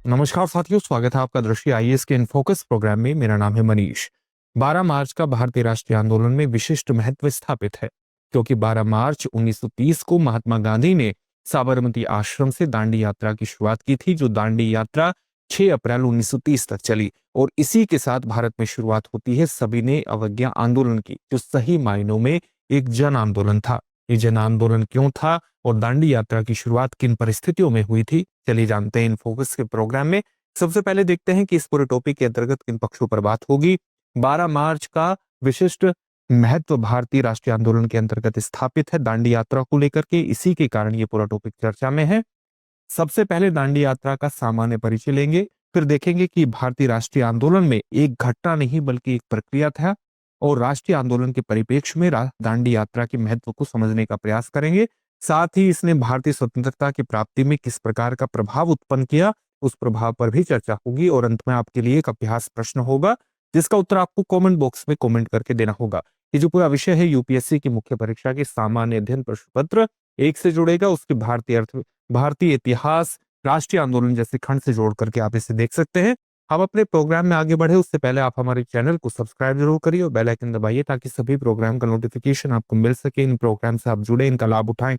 नमस्कार साथियों, स्वागत है आपका दृष्टि आईएएस के इनफोकस प्रोग्राम में। मेरा नाम है मनीष। 12 मार्च का भारतीय राष्ट्रीय आंदोलन में विशिष्ट महत्व स्थापित है, क्योंकि 12 मार्च 1930 को महात्मा गांधी ने साबरमती आश्रम से दांडी यात्रा की शुरुआत की थी, जो दांडी यात्रा 6 अप्रैल 1930 तक चली। और इसी के साथ भारत में शुरुआत होती है सविनय अवज्ञा आंदोलन की, जो सही मायनों में एक जन आंदोलन था। ये जन आंदोलन क्यों था और दांडी यात्रा की शुरुआत किन परिस्थितियों में हुई थी, चलिए जानते हैं इन फोकस के प्रोग्राम में। सबसे पहले देखते हैं कि इस पूरे टॉपिक के अंतर्गत किन पक्षों पर बात होगी। 12 मार्च का विशिष्ट महत्व भारतीय राष्ट्रीय आंदोलन के अंतर्गत स्थापित है दांडी यात्रा को लेकर के, इसी के कारण ये पूरा टॉपिक चर्चा में है। सबसे पहले दांडी यात्रा का सामान्य परिचय लेंगे, फिर देखेंगे कि भारतीय राष्ट्रीय आंदोलन में एक घटना नहीं बल्कि एक प्रक्रिया था, और राष्ट्रीय आंदोलन के परिप्रेक्ष्य में दांडी यात्रा के महत्व को समझने का प्रयास करेंगे। साथ ही इसने भारतीय स्वतंत्रता की प्राप्ति में किस प्रकार का प्रभाव उत्पन्न किया, उस प्रभाव पर भी चर्चा होगी। और अंत में आपके लिए एक अभ्यास प्रश्न होगा, जिसका उत्तर आपको कमेंट बॉक्स में कमेंट करके देना होगा। ये जो पूरा विषय है यूपीएससी की मुख्य परीक्षा के सामान्य अध्ययन प्रश्न पत्र 1 से जुड़ेगा, उसके भारतीय इतिहास, राष्ट्रीय आंदोलन जैसे खंड से जोड़ करके आप इसे देख सकते हैं। हम अपने प्रोग्राम में आगे बढ़े उससे पहले आप हमारे चैनल को सब्सक्राइब जरूर करिए और बेल आइकन दबाइए, ताकि सभी प्रोग्राम का नोटिफिकेशन आपको मिल सके। इन प्रोग्राम से आप जुड़े, इनका लाभ उठाएं।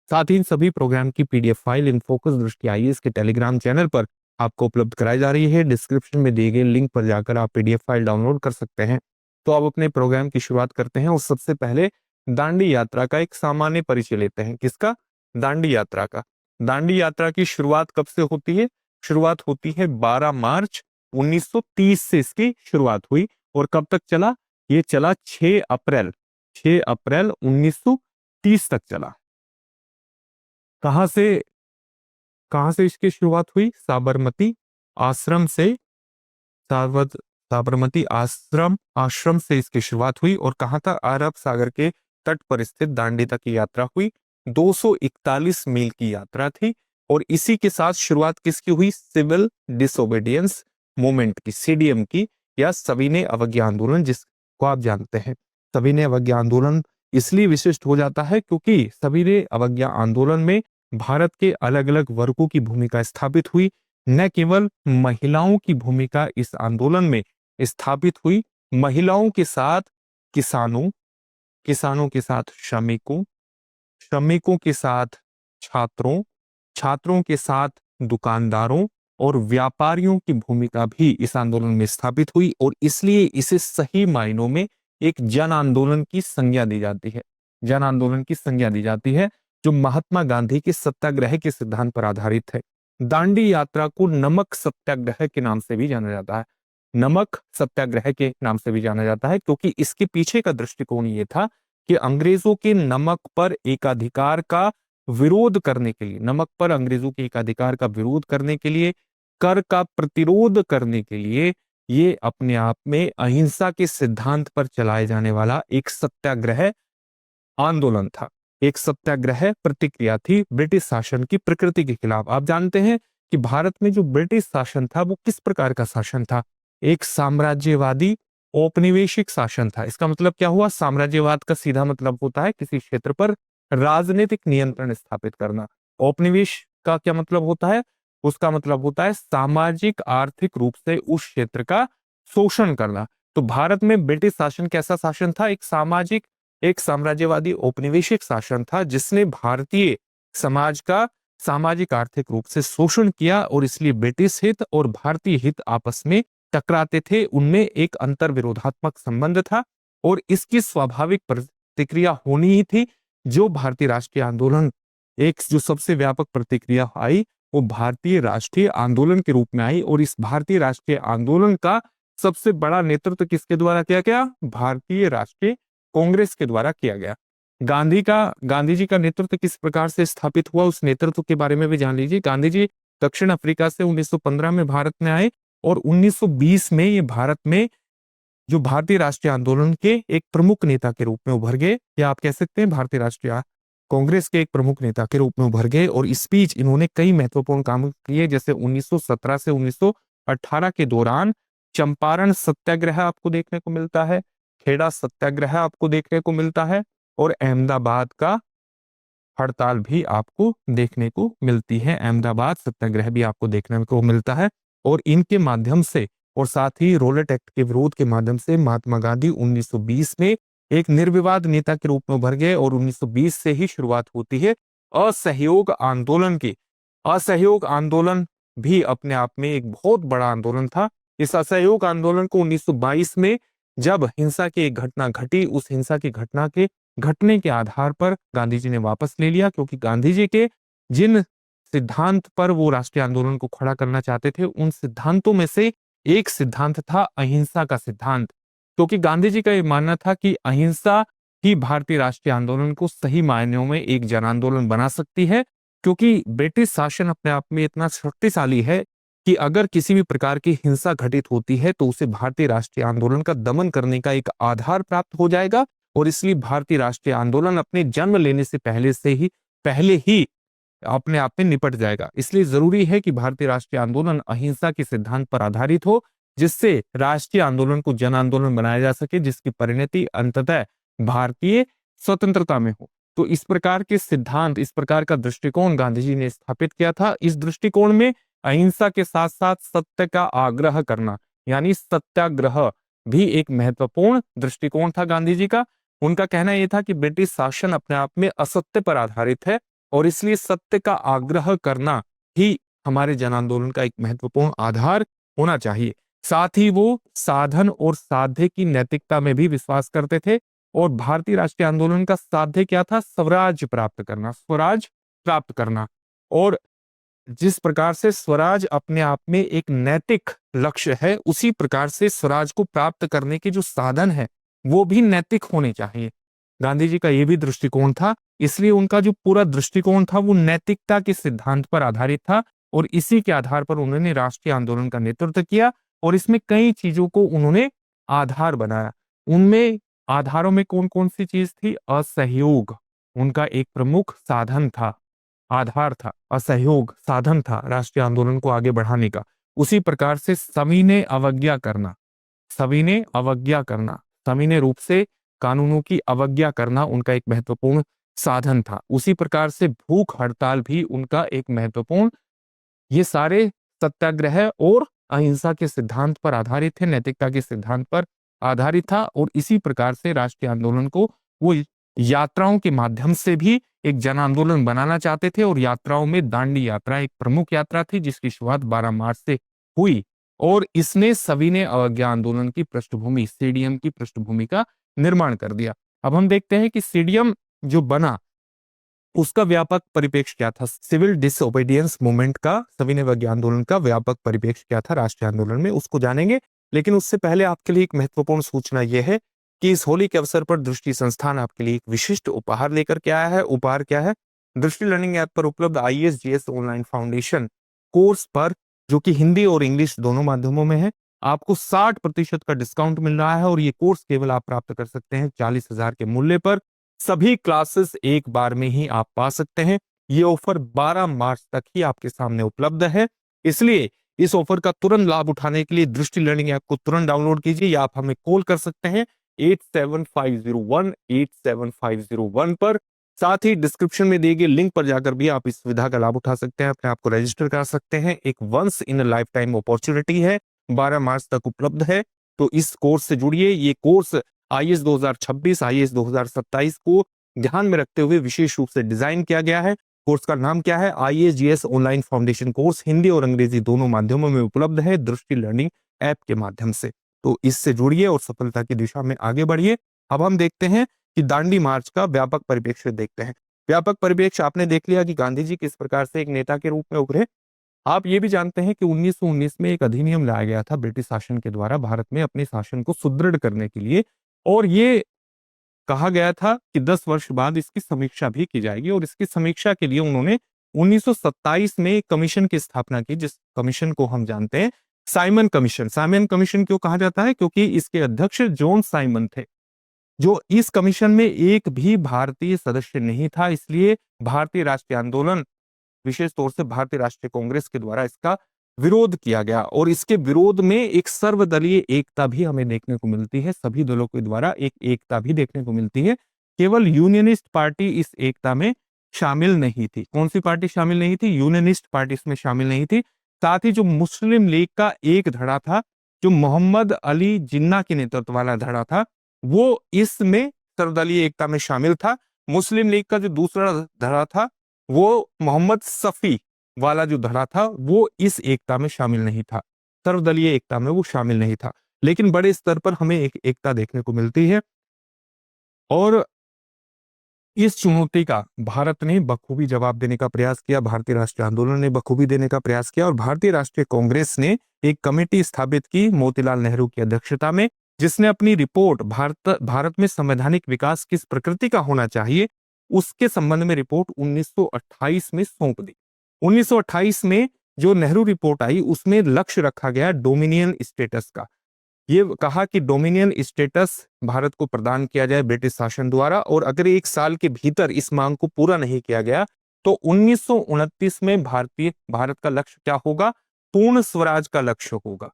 साथ ही इन सभी प्रोग्राम की पीडीएफ फाइल इन फोकस दृष्टि आईएएस के टेलीग्राम चैनल पर आपको उपलब्ध कराई जा रही है। डिस्क्रिप्शन में दिए गए लिंक पर जाकर आप पीडीएफ फाइल डाउनलोड कर सकते हैं। तो अब अपने प्रोग्राम की शुरुआत करते हैं और सबसे पहले दांडी यात्रा का एक सामान्य परिचय लेते हैं। किसका? दांडी यात्रा का। दांडी यात्रा की शुरुआत कब से होती है? शुरुआत होती है 12 मार्च 1930 से इसकी शुरुआत हुई, और कब तक चला? ये चला 6 अप्रैल 1930 तक चला। कहां से इसकी शुरुआत हुई? साबरमती आश्रम से। साबरमती आश्रम से इसकी शुरुआत हुई, और कहां तक? अरब सागर के तट पर स्थित दांडी तक की यात्रा हुई। 241 मील की यात्रा थी, और इसी के साथ शुरुआत किसकी हुई? सिविल डिसोबीडियंस मूवमेंट की, सीडीएम की, या सविनय अवज्ञा आंदोलन, जिसको आप जानते हैं। सविनय अवज्ञा आंदोलन इसलिए विशिष्ट हो जाता है क्योंकि सविनय अवज्ञा आंदोलन में भारत के अलग अलग वर्गों की भूमिका स्थापित हुई। न केवल महिलाओं की भूमिका इस आंदोलन में स्थापित हुई, महिलाओं के साथ किसानों, किसानों के साथ श्रमिकों, श्रमिकों के साथ छात्रों, छात्रों के साथ दुकानदारों और व्यापारियों की भूमिका भी इस आंदोलन में स्थापित हुई, और इसलिए इसे सही मायनों में एक जन आंदोलन की संज्ञा दी जाती है। जन आंदोलन की संज्ञा दी जाती है, जो महात्मा गांधी के सत्याग्रह के सिद्धांत पर आधारित है। दांडी यात्रा को नमक सत्याग्रह के नाम से भी जाना जाता है। नमक सत्याग्रह के नाम से भी जाना जाता है क्योंकि इसके पीछे का दृष्टिकोण ये था कि अंग्रेजों के नमक पर एकाधिकार का विरोध करने के लिए, नमक पर अंग्रेजों के एकाधिकार का विरोध करने के लिए, कर का प्रतिरोध करने के लिए, ये अपने आप में अहिंसा के सिद्धांत पर चलाए जाने वाला एक सत्याग्रह आंदोलन था। एक सत्याग्रह प्रतिक्रिया थी ब्रिटिश शासन की प्रकृति के खिलाफ। आप जानते हैं कि भारत में जो ब्रिटिश शासन था वो किस प्रकार का शासन था? एक साम्राज्यवादी औपनिवेशिक शासन था। इसका मतलब क्या हुआ? साम्राज्यवाद का सीधा मतलब होता है किसी क्षेत्र पर राजनीतिक नियंत्रण स्थापित करना। औपनिवेश का क्या मतलब होता है? उसका मतलब होता है सामाजिक आर्थिक रूप से उस क्षेत्र का शोषण करना। तो भारत में ब्रिटिश शासन कैसा शासन था? एक साम्राज्यवादी औपनिवेशिक शासन था, जिसने भारतीय समाज का सामाजिक आर्थिक रूप से शोषण किया, और इसलिए ब्रिटिश हित और भारतीय हित आपस में टकराते थे। उनमें एक अंतर विरोधात्मक संबंध था, और इसकी स्वाभाविक प्रतिक्रिया होनी ही थी। जो भारतीय राष्ट्रीय आंदोलन, एक जो सबसे व्यापक प्रतिक्रिया आई, वो भारतीय राष्ट्रीय आंदोलन के रूप में आई, और इस भारतीय राष्ट्रीय आंदोलन का सबसे बड़ा नेतृत्व किसके द्वारा किया गया? भारतीय राष्ट्रीय कांग्रेस के द्वारा किया गया। गांधी जी का नेतृत्व किस प्रकार से स्थापित हुआ, उस नेतृत्व के बारे में भी जान लीजिए। गांधी जी दक्षिण अफ्रीका से 1915 में भारत में आए, और 1920 में ये भारत में जो भारतीय राष्ट्रीय आंदोलन के एक प्रमुख नेता के रूप में उभर गए, या आप कह सकते हैं भारतीय राष्ट्रीय कांग्रेस के एक प्रमुख नेता के रूप में उभर गए। और इस बीच इन्होंने कई महत्वपूर्ण काम किए, जैसे 1917 से 1918 के दौरान चंपारण सत्याग्रह आपको देखने को मिलता है, खेड़ा सत्याग्रह आपको देखने को मिलता है, और अहमदाबाद का हड़ताल भी आपको देखने को मिलती है। अहमदाबाद सत्याग्रह भी आपको देखने को मिलता है। और इनके माध्यम से और साथ ही रोलेट एक्ट के विरोध के माध्यम से महात्मा गांधी 1920 में एक निर्विवाद नेता के रूप में उभर गए और 1920 से ही शुरुआत होती है असहयोग आंदोलन की। असहयोग आंदोलन भी अपने आप में एक बहुत बड़ा आंदोलन था। इस असहयोग आंदोलन को 1922 में जब हिंसा की एक घटना घटी, उस हिंसा की घटना के घटने के आधार पर गांधी जी ने वापस ले लिया, क्योंकि गांधी जी के जिन सिद्धांत पर वो राष्ट्रीय आंदोलन को खड़ा करना चाहते थे, उन सिद्धांतों में से एक सिद्धांत था अहिंसा का सिद्धांत। क्योंकि गांधी जी का यह मानना था कि अहिंसा ही भारतीय राष्ट्रीय आंदोलन को सही मायनों में एक जन आंदोलन बना सकती है। क्योंकि ब्रिटिश शासन अपने आप में इतना शक्तिशाली है कि अगर किसी भी प्रकार की हिंसा घटित होती है तो उसे भारतीय राष्ट्रीय आंदोलन का दमन करने का एक आधार प्राप्त हो जाएगा, और इसलिए भारतीय राष्ट्रीय आंदोलन अपने जन्म लेने से पहले ही अपने आप में निपट जाएगा। इसलिए जरूरी है कि भारतीय राष्ट्रीय आंदोलन अहिंसा के सिद्धांत पर आधारित हो, जिससे राष्ट्रीय आंदोलन को जन आंदोलन बनाया जा सके, जिसकी परिणति अंततः भारतीय स्वतंत्रता में हो। तो इस प्रकार के सिद्धांत, इस प्रकार का दृष्टिकोण गांधी जी ने स्थापित किया था। इस दृष्टिकोण में अहिंसा के साथ साथ सत्य का आग्रह करना, यानी सत्याग्रह भी एक महत्वपूर्ण दृष्टिकोण था गांधी जी का। उनका कहना यह था कि ब्रिटिश शासन अपने आप में असत्य पर आधारित है और इसलिए सत्य का आग्रह करना ही हमारे जन आंदोलन का एक महत्वपूर्ण आधार होना चाहिए। साथ ही वो साधन और साध्य की नैतिकता में भी विश्वास करते थे, और भारतीय राष्ट्रीय आंदोलन का साध्य क्या था? स्वराज प्राप्त करना, स्वराज प्राप्त करना। और जिस प्रकार से स्वराज अपने आप में एक नैतिक लक्ष्य है, उसी प्रकार से स्वराज को प्राप्त करने के जो साधन है वो भी नैतिक होने चाहिए। गांधी जी का यह भी दृष्टिकोण था, इसलिए उनका जो पूरा दृष्टिकोण था वो नैतिकता के सिद्धांत पर आधारित था, और इसी के आधार पर उन्होंने राष्ट्रीय आंदोलन का नेतृत्व किया और इसमें कई चीजों को उन्होंने आधार बनाया। उनमें आधारों में कौन कौन सी चीज थी? असहयोग उनका एक प्रमुख साधन था, आधार था। असहयोग साधन था राष्ट्रीय आंदोलन को आगे बढ़ाने का। उसी प्रकार से सविनय अवज्ञा करना, सविनय अवज्ञा करना, सविनय रूप से कानूनों की अवज्ञा करना उनका एक महत्वपूर्ण साधन था। उसी प्रकार से भूख हड़ताल भी उनका एक महत्वपूर्ण, ये सारे सत्याग्रह और अहिंसा के सिद्धांत पर आधारित थे, नैतिकता के सिद्धांत पर आधारित था। और इसी प्रकार से राष्ट्रीय आंदोलन को वो यात्राओं के माध्यम से भी एक जन आंदोलन बनाना चाहते थे, और यात्राओं में दांडी यात्रा एक प्रमुख यात्रा थी जिसकी शुरुआत 12 मार्च से हुई, और इसने सविनय अवज्ञा आंदोलन की पृष्ठभूमि, सीडीएम की पृष्ठभूमि का निर्माण कर दिया। अब हम देखते हैं कि सीडीएम जो बना उसका व्यापक परिप्रेक्ष्य क्या था। सिविल डिसओबीडियंस मूवमेंट का, सविनय अवज्ञा आंदोलन का व्यापक परिप्रेक्ष्य क्या था राष्ट्रीय आंदोलन में, उसको जानेंगे। लेकिन उससे पहले आपके लिए एक महत्वपूर्ण सूचना यह है कि इस होली के अवसर पर दृष्टि संस्थान आपके लिए एक विशिष्ट उपहार लेकर के आया है। उपहार क्या है? दृष्टि लर्निंग ऐप पर उपलब्ध IAS-GS ऑनलाइन फाउंडेशन कोर्स पर, जो कि हिंदी और इंग्लिश दोनों माध्यमों में है, आपको 60% का डिस्काउंट मिल रहा है। और ये कोर्स केवल आप प्राप्त कर सकते हैं 40,000 के मूल्य पर। सभी क्लासेस एक बार में ही आप पा सकते हैं। ये ऑफर 12 मार्च तक ही आपके सामने उपलब्ध है, इसलिए इस ऑफर का तुरंत लाभ उठाने के लिए दृष्टि लर्निंग ऐप को तुरंत डाउनलोड कीजिए, या आप हमें कॉल कर सकते हैं 8750187501 पर। साथ ही डिस्क्रिप्शन में दिए गए लिंक पर जाकर भी आप इस सुविधा का लाभ उठा सकते हैं, अपने आप को रजिस्टर कर सकते हैं। एक once in a lifetime opportunity है, 12 मार्च तक उपलब्ध है। तो इस कोर्स से जुड़िए। ये कोर्स IAS 2026, IAS 2027 को ध्यान में रखते हुए विशेष रूप से डिजाइन किया गया है। कोर्स का नाम क्या है? IAS-GS online foundation course, Hindi और अंग्रेजी दोनों माध्यमों में उपलब्ध है दृष्टि लर्निंग ऐप के माध्यम से। तो इससे जुड़िए और सफलता की दिशा में आगे बढ़िए। अब हम देखते हैं कि दांडी मार्च का व्यापक परिप्रेक्ष्य देखते हैं। व्यापक परिप्रेक्ष्य आपने देख लिया कि गांधी जी किस प्रकार से एक नेता के रूप में उभरे। आप ये भी जानते हैं कि 1919 में एक अधिनियम लाया गया था ब्रिटिश शासन के द्वारा भारत में अपने शासन को सुदृढ़ करने के लिए, और ये कहा गया था कि 10 वर्ष बाद इसकी समीक्षा भी की जाएगी। और इसकी समीक्षा के लिए उन्होंने 1927 में एक कमीशन की स्थापना की, जिस कमीशन को हम जानते हैं साइमन कमीशन। साइमन कमीशन क्यों कहा जाता है? क्योंकि इसके अध्यक्ष जॉन साइमन थे। जो इस कमीशन में एक भी भारतीय सदस्य नहीं था, इसलिए भारतीय राष्ट्रीय आंदोलन, विशेष तौर से भारतीय राष्ट्रीय कांग्रेस के द्वारा इसका विरोध किया गया। और इसके विरोध में एक सर्वदलीय एकता भी हमें देखने को मिलती है, सभी दलों के द्वारा एक एकता भी देखने को मिलती है। केवल यूनियनिस्ट पार्टी इस एकता में शामिल नहीं थी। कौन सी पार्टी शामिल नहीं थी? यूनियनिस्ट पार्टी इसमें शामिल नहीं थी। साथ ही जो मुस्लिम लीग का एक धड़ा था, जो मोहम्मद अली जिन्ना के नेतृत्व वाला धड़ा था, वो इसमें सर्वदलीय एकता में शामिल था। मुस्लिम लीग का जो दूसरा धड़ा था, वो मोहम्मद सफी वाला जो धड़ा था, वो इस एकता में शामिल नहीं था, सर्वदलीय एकता में वो शामिल नहीं था। लेकिन बड़े स्तर पर हमें एक एकता देखने को मिलती है और इस चुनौती का भारत ने बखूबी जवाब देने का प्रयास किया। भारतीय राष्ट्रीय आंदोलन ने बखूबी देने का प्रयास किया और भारतीय राष्ट्रीय कांग्रेस ने एक कमेटी स्थापित की मोतीलाल नेहरू की अध्यक्षता में, जिसने अपनी रिपोर्ट भारत में संवैधानिक विकास किस प्रकृति का होना चाहिए उसके संबंध में रिपोर्ट 1928 में सौंप दी। 1928 में जो नेहरू रिपोर्ट आई उसमें लक्ष्य रखा गया डोमिनियन स्टेटस का। ये कहा कि डोमिनियन स्टेटस भारत को प्रदान किया जाए ब्रिटिश शासन द्वारा, और अगर एक साल के भीतर इस मांग को पूरा नहीं किया गया तो 1929 में भारत का लक्ष्य क्या होगा? पूर्ण स्वराज का लक्ष्य होगा,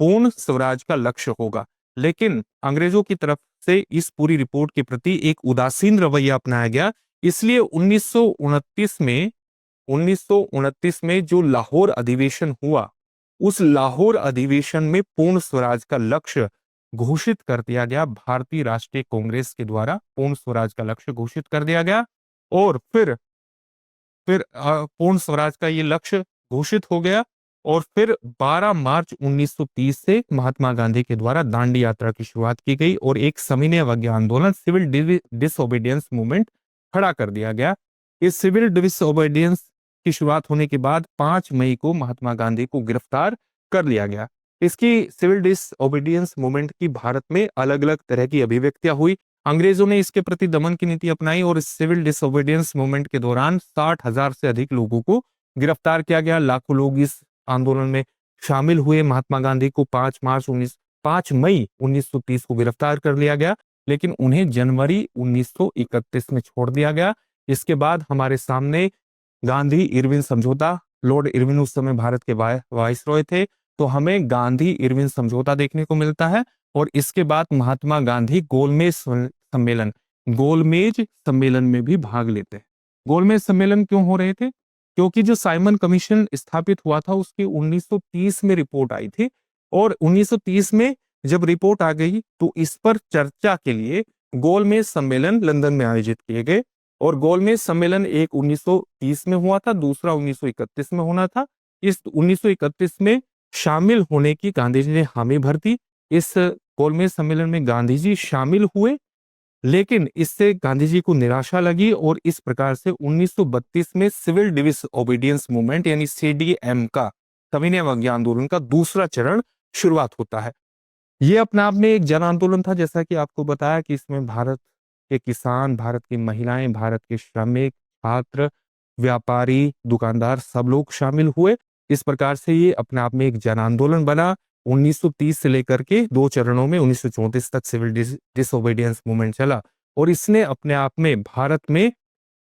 पूर्ण स्वराज का लक्ष्य होगा। लेकिन अंग्रेजों की तरफ से इस पूरी रिपोर्ट के प्रति एक उदासीन रवैया अपनाया गया। इसलिए 1929 में जो लाहौर अधिवेशन हुआ, उस लाहौर अधिवेशन में पूर्ण स्वराज का लक्ष्य घोषित कर दिया गया। भारतीय राष्ट्रीय कांग्रेस के द्वारा पूर्ण स्वराज का लक्ष्य घोषित कर दिया गया और फिर पूर्ण स्वराज का ये लक्ष्य घोषित हो गया। और फिर 12 मार्च 1930 से महात्मा गांधी के द्वारा दांडी यात्रा की शुरुआत की गई और एक सविनय अवज्ञा आंदोलन, सिविल डिसओबीडियंस मूवमेंट खड़ा कर दिया गया। इस सिविल डिसओबीडियंस की शुरुआत होने के बाद 5 मई को महात्मा गांधी को गिरफ्तार कर लिया गया। इसकी सिविल डिसओबीडियंस मूवमेंट की भारत में अलग अलग तरह की अभिव्यक्तियां हुई। अंग्रेजों ने इसके प्रति दमन की नीति अपनाई और इस सिविल डिसओबीडियंस मूवमेंट के दौरान 60,000 से अधिक लोगों को गिरफ्तार किया गया। लाखों लोग इस आंदोलन में शामिल हुए। महात्मा गांधी को 5 मई 1930 को गिरफ्तार कर लिया गया, लेकिन उन्हें जनवरी 1931 में छोड़ दिया गया। इसके बाद हमारे सामने गांधी इरविन समझौता, लॉर्ड इरविन उस समय भारत के वाइसरॉय थे, तो हमें गांधी इरविन समझौता देखने को मिलता है। और इसके बाद महात्मा गांधी गोलमेज सम्मेलन में भी भाग लेते हैं। गोलमेज सम्मेलन क्यों हो रहे थे? क्योंकि जो साइमन कमीशन स्थापित हुआ था उसकी 1930 में रिपोर्ट आई थी और 1930 में जब रिपोर्ट आ गई तो इस पर चर्चा के लिए गोलमेज सम्मेलन लंदन में आयोजित किए गए। और गोलमेज सम्मेलन एक 1930 में हुआ था, दूसरा 1931 में होना था। इस 1931 में शामिल होने की गांधी जी ने हामी भर दी। इस गोलमेज सम्मेलन में गांधी जी शामिल हुए, लेकिन इससे गांधी जी को निराशा लगी और इस प्रकार से 1932 में सिविल डिसओबीडियंस मूवमेंट यानी सीडीएम का, सविनय अवज्ञा आंदोलन का दूसरा चरण शुरुआत होता है। यह अपने आप में एक जन आंदोलन था, जैसा कि आपको बताया कि इसमें भारत के किसान, भारत की महिलाएं, भारत के श्रमिक, छात्र, व्यापारी, दुकानदार सब लोग शामिल हुए। इस प्रकार से ये अपने आप में एक जन आंदोलन बना। 1930 से लेकर के 2 चरणों में 1934 तक सिविल डिसओबीडियंस मूवमेंट चला और इसने अपने आप में भारत में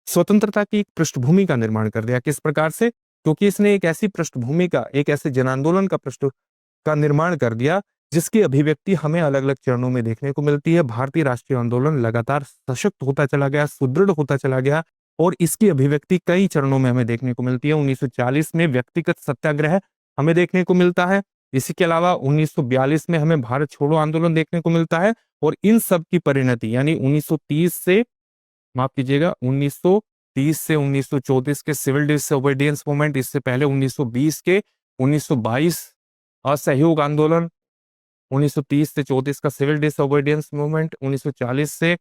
स्वतंत्रता की एक पृष्ठभूमि का निर्माण कर दिया। किस प्रकार से? क्योंकि इसने एक ऐसी पृष्ठभूमि का, एक ऐसे जन आंदोलन का निर्माण कर दिया जिसकी अभिव्यक्ति हमें अलग अलग चरणों में देखने को मिलती है। भारतीय राष्ट्रीय आंदोलन लगातार सशक्त होता चला गया, सुदृढ़ होता चला गया और इसकी अभिव्यक्ति कई चरणों में हमें देखने को मिलती है। 1940 में व्यक्तिगत सत्याग्रह हमें देखने को मिलता है। इसी के अलावा 1942 में हमें भारत छोड़ो आंदोलन देखने को मिलता है और इन सब की परिणति यानी 1930 से 1934 के सिविल डिसओबीडियंस मूवमेंट, इससे पहले 1920 के 1922 असहयोग आंदोलन, 1930 से 34 का सिविल डिसओबीडियंस मूवमेंट, 1940 से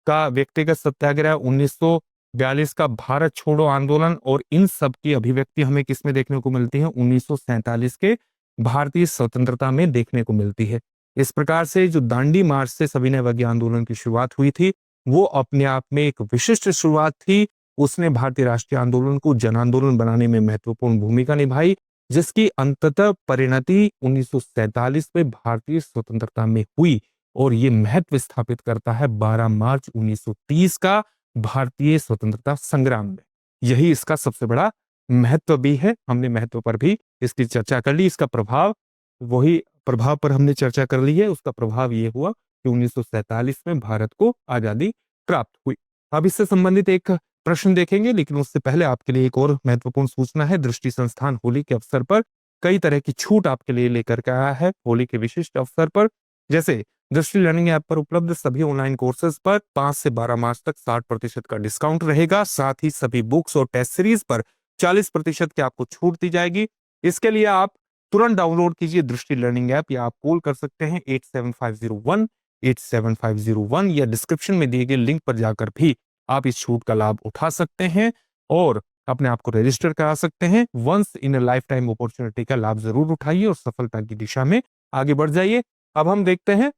का व्यक्तिगत सत्याग्रह, 1942 का भारत छोड़ो आंदोलन और इन सब की अभिव्यक्ति हमें किसमें देखने को मिलती है? 1947 के भारतीय स्वतंत्रता में देखने को मिलती है। इस प्रकार से जो दांडी मार्च से सविनय अवज्ञा आंदोलन की शुरुआत हुई थी वो अपने आप में एक विशिष्ट शुरुआत थी। उसने भारतीय राष्ट्रीय आंदोलन को जन आंदोलन बनाने में महत्वपूर्ण भूमिका निभाई, जिसकी अंततः परिणति 1947 में भारतीय स्वतंत्रता में हुई और ये महत्व स्थापित करता है 12 मार्च 1930 का भारतीय स्वतंत्रता संग्राम में। यही इसका सबसे बड़ा महत्व भी है। हमने महत्व पर भी इसकी चर्चा कर ली। इसका प्रभाव, वही प्रभाव पर हमने चर्चा कर ली है। उसका प्रभाव ये हुआ कि 1947 में भारत को आजादी प्राप्त हुई। अब इससे संबंधित एक प्रश्न देखेंगे, लेकिन उससे पहले आपके लिए एक और महत्वपूर्ण सूचना है। दृष्टि संस्थान होली के अवसर पर कई तरह की छूट आपके लिए लेकर के आया है होली के विशिष्ट अवसर पर। जैसे दृष्टि लर्निंग ऐप पर उपलब्ध सभी ऑनलाइन कोर्सेज पर 5 से 12 मार्च तक 60% का डिस्काउंट रहेगा। साथ ही सभी बुक्स और टेस्ट सीरीज पर 40% की आपको छूट दी जाएगी। इसके लिए आप तुरंत डाउनलोड कीजिए दृष्टि लर्निंग ऐप, या आप कॉल कर सकते हैं 8750187501, या डिस्क्रिप्शन में दिए गए लिंक पर जाकर भी आप इस छूट का लाभ उठा सकते हैं और अपने आप को रजिस्टर करा सकते हैं। Once in a lifetime opportunity का लाभ जरूर उठाइए और सफलता की दिशा में आगे बढ़ जाइए। अब हम देखते हैं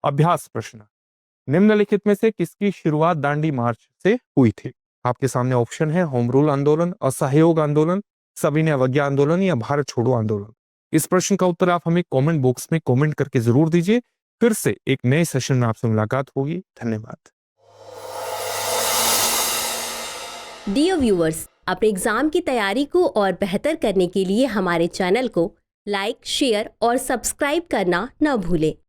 अभ्यास प्रश्न। निम्नलिखित में से किसकी शुरुआत दांडी मार्च से हुई थी? आपके सामने ऑप्शन है होम रूल आंदोलन, असहयोग आंदोलन, सविनय अवज्ञा आंदोलन या भारत छोड़ो आंदोलन। इस प्रश्न का उत्तर आप हमें कमेंट बॉक्स में कमेंट करके जरूर दीजिए। फिर से एक नए सेशन में आपसे मुलाकात होगी। धन्यवाद। डियर व्यूअर्स, अपने एग्जाम की तैयारी को और बेहतर करने के लिए हमारे चैनल को लाइक, शेयर और सब्सक्राइब करना न भूलें।